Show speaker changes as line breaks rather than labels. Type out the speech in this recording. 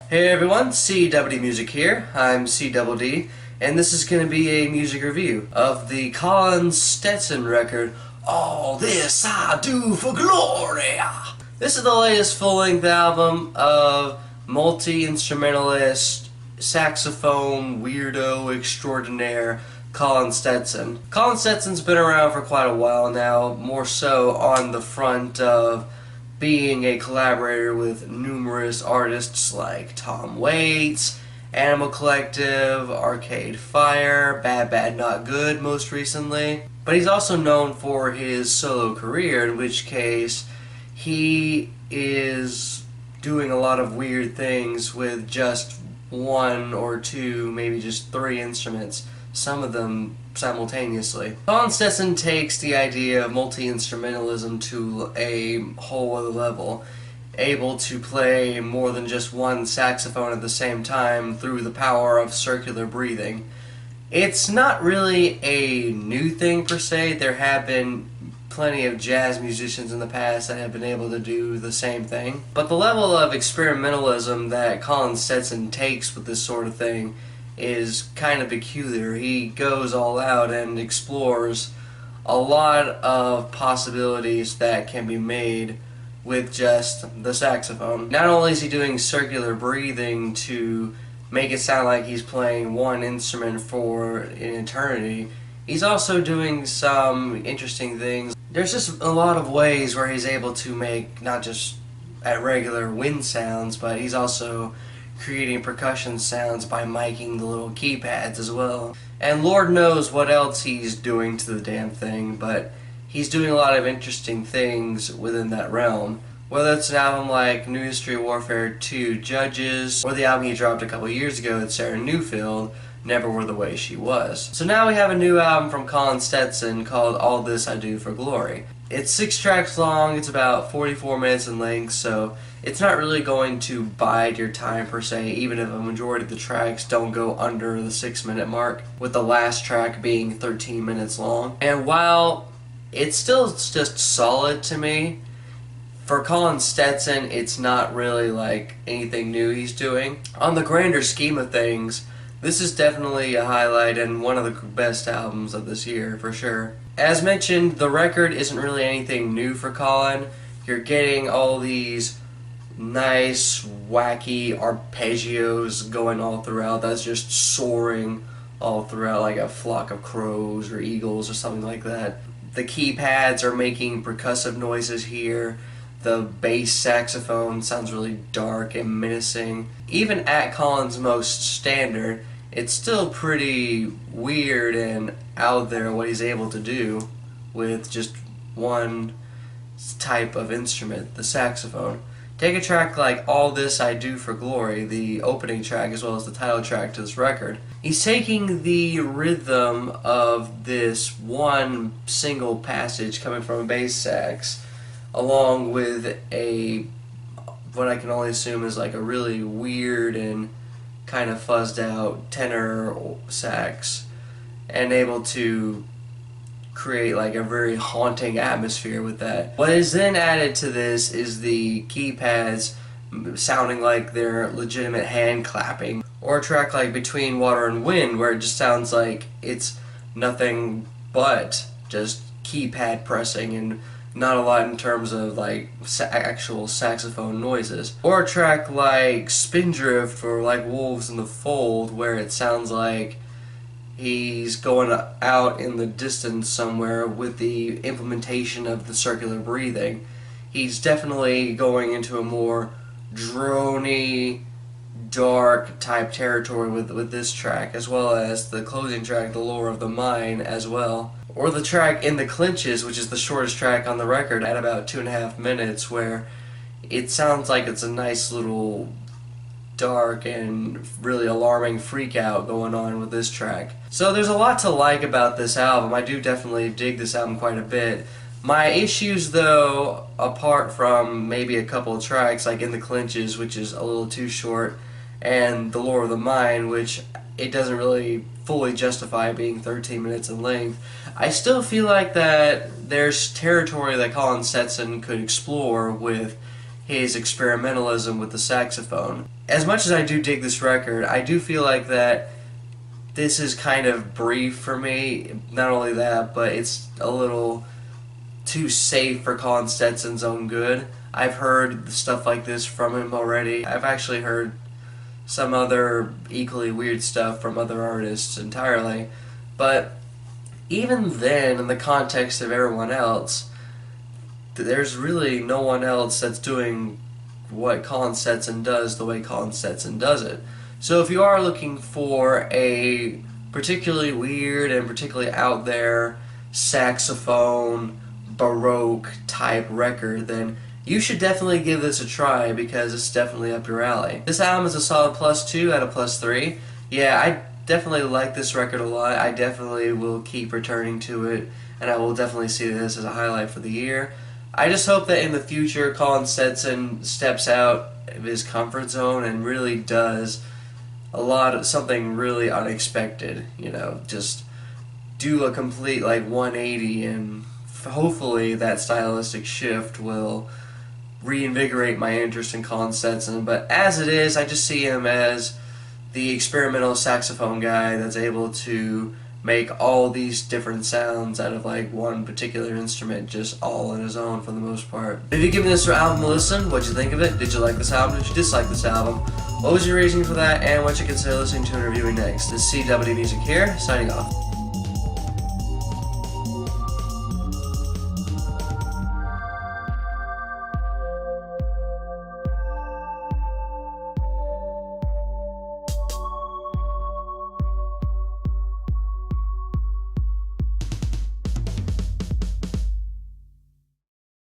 Hey everyone, CWD Music here. I'm CWD, and this is going to be a music review of the Colin Stetson record, All This I Do for Glory. This is the latest full-length album of multi-instrumentalist, saxophone, weirdo extraordinaire Colin Stetson. Colin Stetson's been around for quite a while now, more so on the front of being a collaborator with numerous artists like Tom Waits, Animal Collective, Arcade Fire, Bad Bad Not Good most recently. But he's also known for his solo career, in which case he is doing a lot of weird things with just one or two, maybe just three instruments, some of them simultaneously. Colin Stetson takes the idea of multi-instrumentalism to a whole other level, able to play more than just one saxophone at the same time through the power of circular breathing. It's not really a new thing per se. There have been plenty of jazz musicians in the past that have been able to do the same thing. But the level of experimentalism that Colin Stetson takes with this sort of thing is kind of peculiar. He goes all out and explores a lot of possibilities that can be made with just the saxophone. Not only is he doing circular breathing to make it sound like he's playing one instrument for an eternity, he's also doing some interesting things. There's just a lot of ways where he's able to make not just at regular wind sounds, but he's also creating percussion sounds by miking the little keypads as well. And Lord knows what else he's doing to the damn thing, but he's doing a lot of interesting things within that realm. Whether it's an album like New History Warfare 2 Judges, or the album he dropped a couple years ago with Sarah Newfield, Never Were the Way She Was. So now we have a new album from Colin Stetson called All This I Do for Glory. It's 6 tracks long, it's about 44 minutes in length, so it's not really going to bide your time per se, even if a majority of the tracks don't go under the 6-minute mark, with the last track being 13 minutes long. And while it's still just solid to me, for Colin Stetson, it's not really like anything new he's doing. On the grander scheme of things, this is definitely a highlight and one of the best albums of this year, for sure. As mentioned, the record isn't really anything new for Colin. You're getting all these nice, wacky arpeggios going all throughout. That's just soaring all throughout like a flock of crows or eagles or something like that. The keypads are making percussive noises here. The bass saxophone sounds really dark and menacing. Even at Colin's most standard, it's still pretty weird and out there what he's able to do with just one type of instrument, the saxophone. Take a track like All This I Do for Glory, the opening track as well as the title track to this record. He's taking the rhythm of this one single passage coming from a bass sax along with what I can only assume is like a really weird and kind of fuzzed out tenor sax, and able to create like a very haunting atmosphere with that. What is then added to this is the keypads sounding like they're legitimate hand clapping, or a track like Between Water and Wind where it just sounds like it's nothing but just keypad pressing and not a lot in terms of like actual saxophone noises. Or a track like Spindrift or like Wolves in the Fold where it sounds like he's going out in the distance somewhere with the implementation of the circular breathing. He's definitely going into a more drony, dark type territory with this track, as well as the closing track, The Lure of the Mind, as well. Or the track In the Clinches, which is the shortest track on the record at about 2.5 minutes, where it sounds like it's a nice little dark and really alarming freak out going on with this track. So there's a lot to like about this album. I do definitely dig this album quite a bit. My issues though, apart from maybe a couple of tracks like In the Clinches, which is a little too short, and The Lure of the Mind, which it doesn't really fully justify being 13 minutes in length, I still feel like that there's territory that Colin Stetson could explore with his experimentalism with the saxophone. As much as I do dig this record, I do feel like that this is kind of brief for me. Not only that, but it's a little too safe for Colin Stetson's own good. I've heard stuff like this from him already. I've actually heard some other equally weird stuff from other artists entirely. But even then, in the context of everyone else, there's really no one else that's doing what Colin Stetson does the way Colin Stetson does it. So if you are looking for a particularly weird and particularly out there saxophone, Baroque type record, then you should definitely give this a try because it's definitely up your alley. This album is a solid +2 out of +3. Yeah, I definitely like this record a lot. I definitely will keep returning to it, and I will definitely see this as a highlight for the year. I just hope that in the future Colin Stetson steps out of his comfort zone and really does something really unexpected, you know, just do a complete 180, and hopefully that stylistic shift will reinvigorate my interest in Colin Stetson. But as it is, I just see him as the experimental saxophone guy that's able to make all these different sounds out of one particular instrument, just all on his own for the most part. If you've given this album a listen, what'd you think of it? Did you like this album? Did you dislike this album? What was your reasoning for that, and what you consider listening to and reviewing next? This is CW Music here, signing off.